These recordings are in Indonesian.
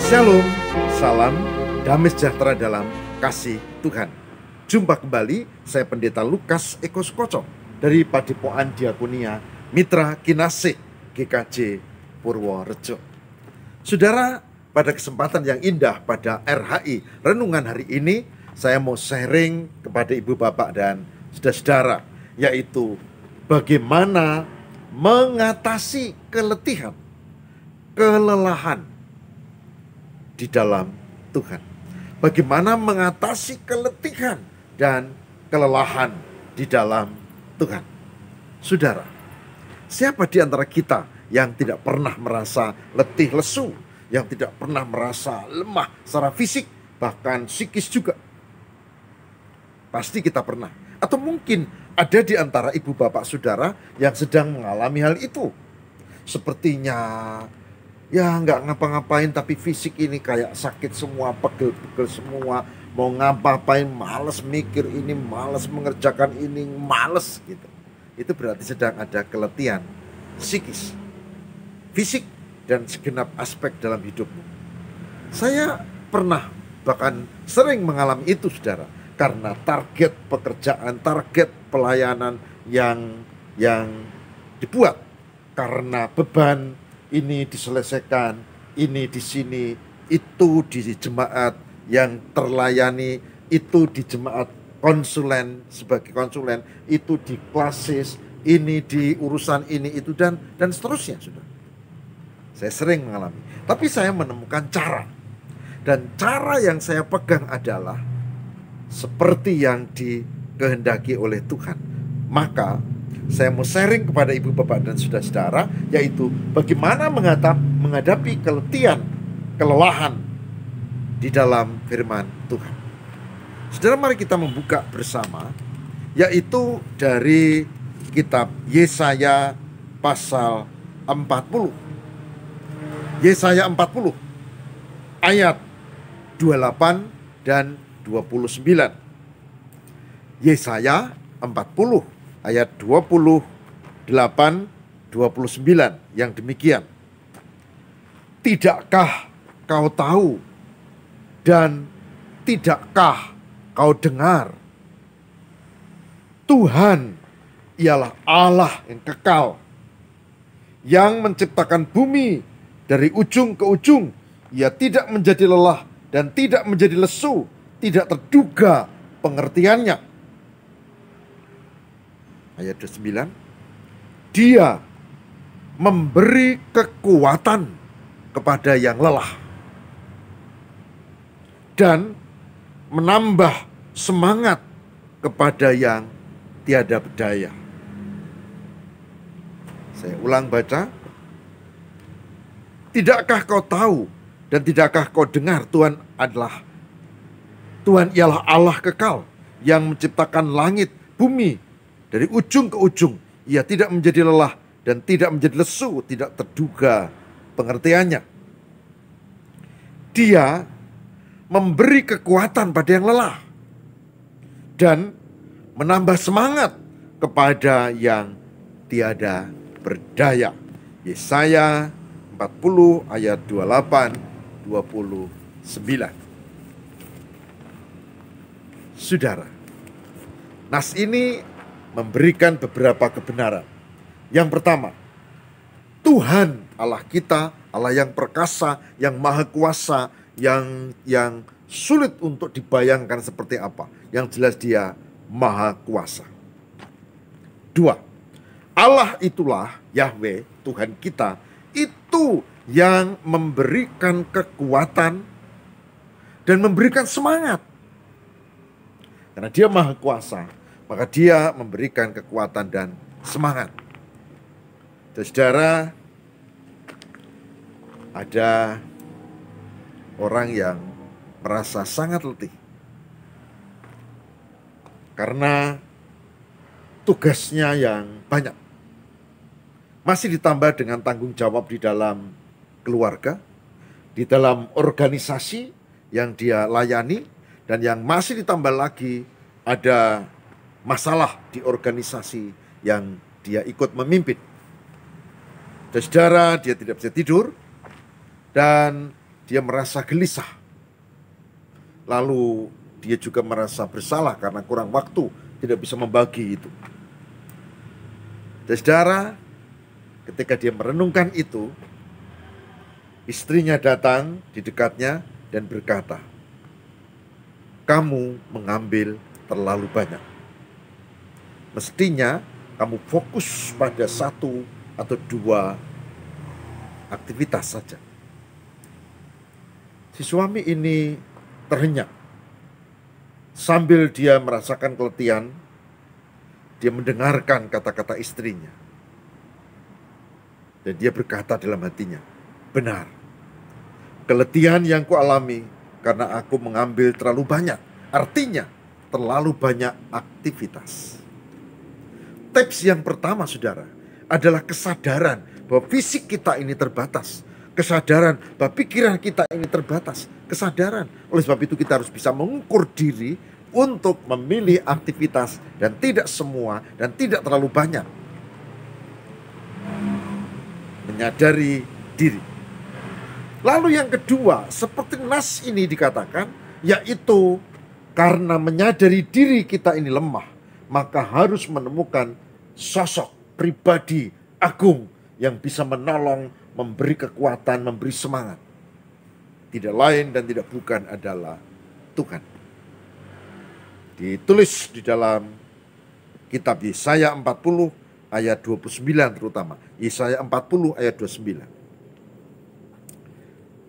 Shalom, salam, damai sejahtera dalam kasih Tuhan. Jumpa kembali, saya Pendeta Lukas Eko Sukoco dari Padepokan Diakonia Mitra Kinasih GKJ Purworejo. Saudara, pada kesempatan yang indah pada RHI Renungan hari ini, saya mau sharing kepada ibu bapak dan saudara-saudara, yaitu bagaimana mengatasi keletihan, kelelahan di dalam Tuhan. Bagaimana mengatasi keletihan dan kelelahan di dalam Tuhan. Saudara, siapa di antara kita yang tidak pernah merasa letih lesu, yang tidak pernah merasa lemah secara fisik, bahkan psikis juga? Pasti kita pernah. Atau mungkin ada di antara ibu bapak saudara yang sedang mengalami hal itu. Sepertinya ya nggak ngapa-ngapain, tapi fisik ini kayak sakit semua, pegel-pegel semua. Mau ngapa-ngapain males mikir ini, males mengerjakan ini, males gitu. Itu berarti sedang ada keletihan psikis, fisik, dan segenap aspek dalam hidupmu. Saya pernah bahkan sering mengalami itu, saudara. Karena target pekerjaan, target pelayanan yang dibuat. Karena beban ini diselesaikan, ini di sini, itu di jemaat yang terlayani, itu di jemaat konsulen sebagai konsulen, itu di klasis, ini di urusan ini itu dan seterusnya, sudah. Saya sering mengalami, tapi saya menemukan cara, dan cara yang saya pegang adalah seperti yang dikehendaki oleh Tuhan. Maka saya mau sharing kepada ibu bapak dan saudara-saudara, yaitu bagaimana menghadapi keletihan, kelelahan di dalam firman Tuhan. Saudara, mari kita membuka bersama, yaitu dari kitab Yesaya pasal 40. Yesaya 40 ayat 28 dan 29. Yesaya 40 ayat 28, 29 yang demikian. Tidakkah kau tahu dan tidakkah kau dengar? Tuhan ialah Allah yang kekal, yang menciptakan bumi dari ujung ke ujung. Ia tidak menjadi lelah dan tidak menjadi lesu, tidak terduga pengertiannya. Ayat 29, Dia memberi kekuatan kepada yang lelah dan menambah semangat kepada yang tiada berdaya. Saya ulang baca. Tidakkah kau tahu dan tidakkah kau dengar, Tuhan ialah Allah kekal, yang menciptakan langit, bumi dari ujung ke ujung. Ia tidak menjadi lelah dan tidak menjadi lesu, tidak terduga pengertiannya. Dia memberi kekuatan pada yang lelah dan menambah semangat kepada yang tiada berdaya. Yesaya 40 ayat 28, 29. Saudara, nas ini memberikan beberapa kebenaran. Yang pertama, Tuhan Allah kita, Allah yang perkasa, yang maha kuasa, yang sulit untuk dibayangkan seperti apa. Yang jelas Dia maha kuasa. Dua, Allah itulah Yahweh, Tuhan kita, itu yang memberikan kekuatan dan memberikan semangat. Karena Dia maha kuasa, maka Dia memberikan kekuatan dan semangat. Saudara, ada orang yang merasa sangat letih karena tugasnya yang banyak. Masih ditambah dengan tanggung jawab di dalam keluarga, di dalam organisasi yang dia layani, dan yang masih ditambah lagi ada masalah di organisasi yang dia ikut memimpin. Saudara, dia tidak bisa tidur dan dia merasa gelisah. Lalu dia juga merasa bersalah karena kurang waktu, tidak bisa membagi itu. Dan saudara, ketika dia merenungkan itu, istrinya datang di dekatnya dan berkata, "Kamu mengambil terlalu banyak. Mestinya kamu fokus pada satu atau dua aktivitas saja." Si suami ini terhenyak. Sambil dia merasakan keletihan, dia mendengarkan kata-kata istrinya. Dan dia berkata dalam hatinya, "Benar, keletihan yang kualami karena aku mengambil terlalu banyak." Artinya, terlalu banyak aktivitas. Tips yang pertama, saudara, adalah kesadaran bahwa fisik kita ini terbatas. Kesadaran bahwa pikiran kita ini terbatas. Kesadaran. Oleh sebab itu kita harus bisa mengukur diri untuk memilih aktivitas dan tidak semua dan tidak terlalu banyak. Menyadari diri. Lalu yang kedua, seperti nas ini dikatakan, yaitu karena menyadari diri kita ini lemah, maka harus menemukan sosok pribadi agung yang bisa menolong, memberi kekuatan, memberi semangat. Tidak lain dan tidak bukan adalah Tuhan. Ditulis di dalam kitab Yesaya 40 ayat 29 terutama. Yesaya 40 ayat 29.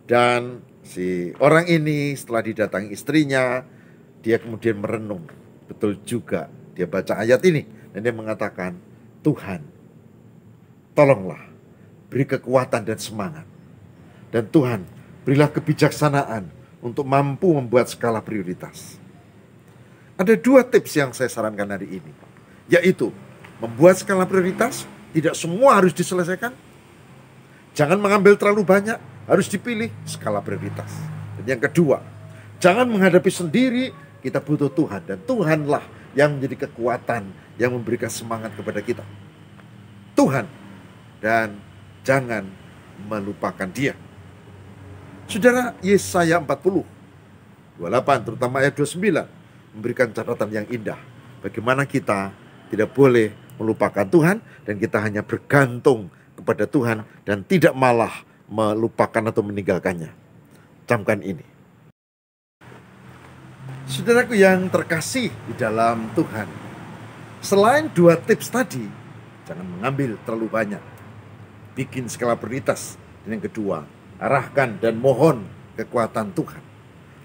Dan si orang ini setelah didatangi istrinya, dia kemudian merenung. Betul juga, dia baca ayat ini dan dia mengatakan, "Tuhan, tolonglah, beri kekuatan dan semangat. Dan Tuhan, berilah kebijaksanaan untuk mampu membuat skala prioritas." Ada dua tips yang saya sarankan hari ini, yaitu membuat skala prioritas. Tidak semua harus diselesaikan. Jangan mengambil terlalu banyak, harus dipilih skala prioritas. Dan yang kedua, jangan menghadapi sendiri, kita butuh Tuhan. Dan Tuhanlah yang menjadi kekuatan, yang memberikan semangat kepada kita. Tuhan, dan jangan melupakan Dia. Saudara, Yesaya 40, 28 terutama ayat 29 memberikan catatan yang indah. Bagaimana kita tidak boleh melupakan Tuhan dan kita hanya bergantung kepada Tuhan dan tidak malah melupakan atau meninggalkannya. Camkan ini. Saudaraku yang terkasih di dalam Tuhan, selain dua tips tadi, jangan mengambil terlalu banyak, bikin skala prioritas, dan yang kedua, arahkan dan mohon kekuatan Tuhan.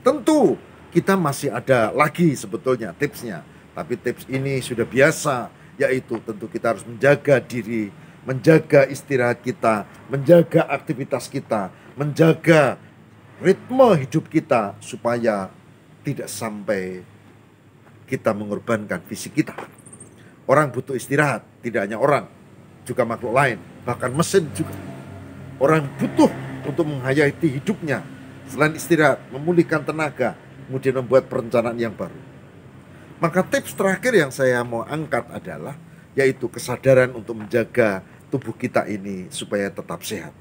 Tentu kita masih ada lagi sebetulnya tipsnya, tapi tips ini sudah biasa, yaitu tentu kita harus menjaga diri, menjaga istirahat kita, menjaga aktivitas kita, menjaga ritme hidup kita supaya tidak sampai kita mengorbankan fisik kita. Orang butuh istirahat, tidak hanya orang, juga makhluk lain, bahkan mesin juga. Orang butuh untuk menghayati hidupnya, selain istirahat, memulihkan tenaga, kemudian membuat perencanaan yang baru. Maka tips terakhir yang saya mau angkat adalah, yaitu kesadaran untuk menjaga tubuh kita ini supaya tetap sehat.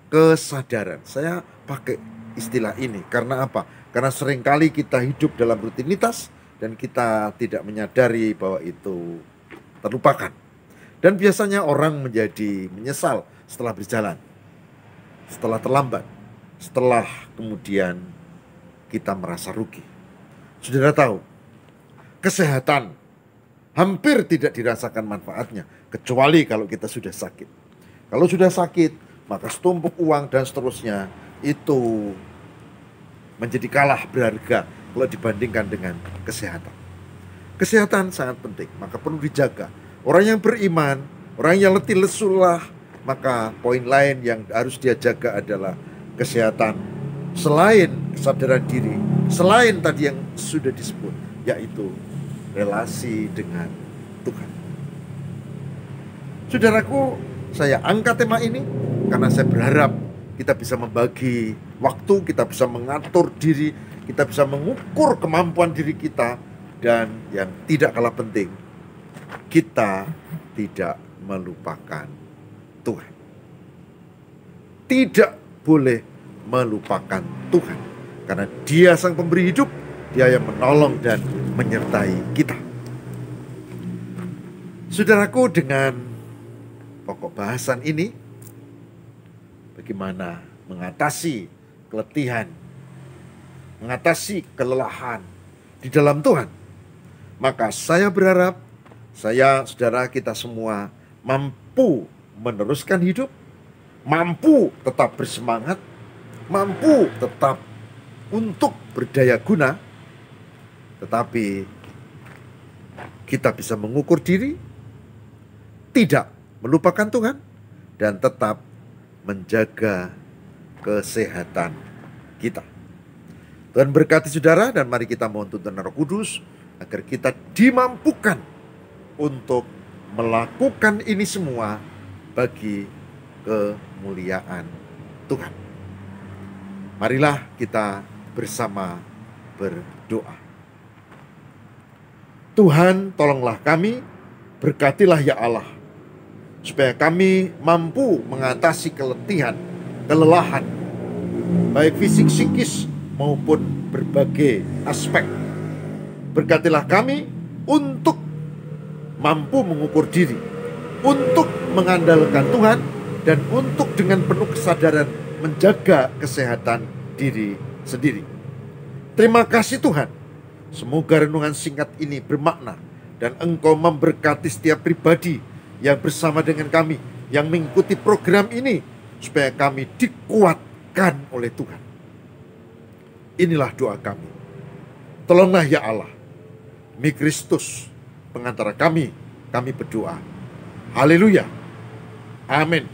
Kesadaran, saya pakai istilah ini, karena apa? Karena seringkali kita hidup dalam rutinitas, dan kita tidak menyadari bahwa itu terlupakan. Dan biasanya orang menjadi menyesal setelah berjalan, setelah terlambat, setelah kemudian kita merasa rugi. Saudara tahu, kesehatan hampir tidak dirasakan manfaatnya, kecuali kalau kita sudah sakit. Kalau sudah sakit, maka setumpuk uang dan seterusnya itu menjadi kalah berharga kalau dibandingkan dengan kesehatan. Kesehatan sangat penting, maka perlu dijaga. Orang yang beriman, orang yang letih lesulah, maka poin lain yang harus dia jaga adalah kesehatan. Selain kesadaran diri, selain tadi yang sudah disebut, yaitu relasi dengan Tuhan. Saudaraku, saya angkat tema ini karena saya berharap kita bisa membagi waktu, kita bisa mengatur diri, kita bisa mengukur kemampuan diri kita, dan yang tidak kalah penting, kita tidak melupakan Tuhan. Tidak boleh melupakan Tuhan. Karena Dia sang pemberi hidup, Dia yang menolong dan menyertai kita. Saudaraku, dengan pokok bahasan ini, bagaimana mengatasi keletihan, mengatasi kelelahan di dalam Tuhan, maka saya berharap saudara kita semua mampu meneruskan hidup, mampu tetap bersemangat, mampu tetap untuk berdaya guna, tetapi kita bisa mengukur diri, tidak melupakan Tuhan, dan tetap menjaga kesehatan kita. Tuhan berkati saudara, dan mari kita mohon tuntunan Roh Kudus agar kita dimampukan untuk melakukan ini semua bagi kemuliaan Tuhan. Marilah kita bersama berdoa. Tuhan, tolonglah kami, berkatilah ya Allah, supaya kami mampu mengatasi keletihan, kelelahan, baik fisik, psikis, maupun berbagai aspek. Berkatilah kami untuk mampu mengukur diri, untuk mengandalkan Tuhan, dan untuk dengan penuh kesadaran menjaga kesehatan diri sendiri. Terima kasih Tuhan. Semoga renungan singkat ini bermakna, dan Engkau memberkati setiap pribadi yang bersama dengan kami, yang mengikuti program ini, supaya kami dikuatkan oleh Tuhan. Inilah doa kami. Tolonglah ya Allah. Demi Kristus, pengantara kami berdoa. Haleluya. Amin.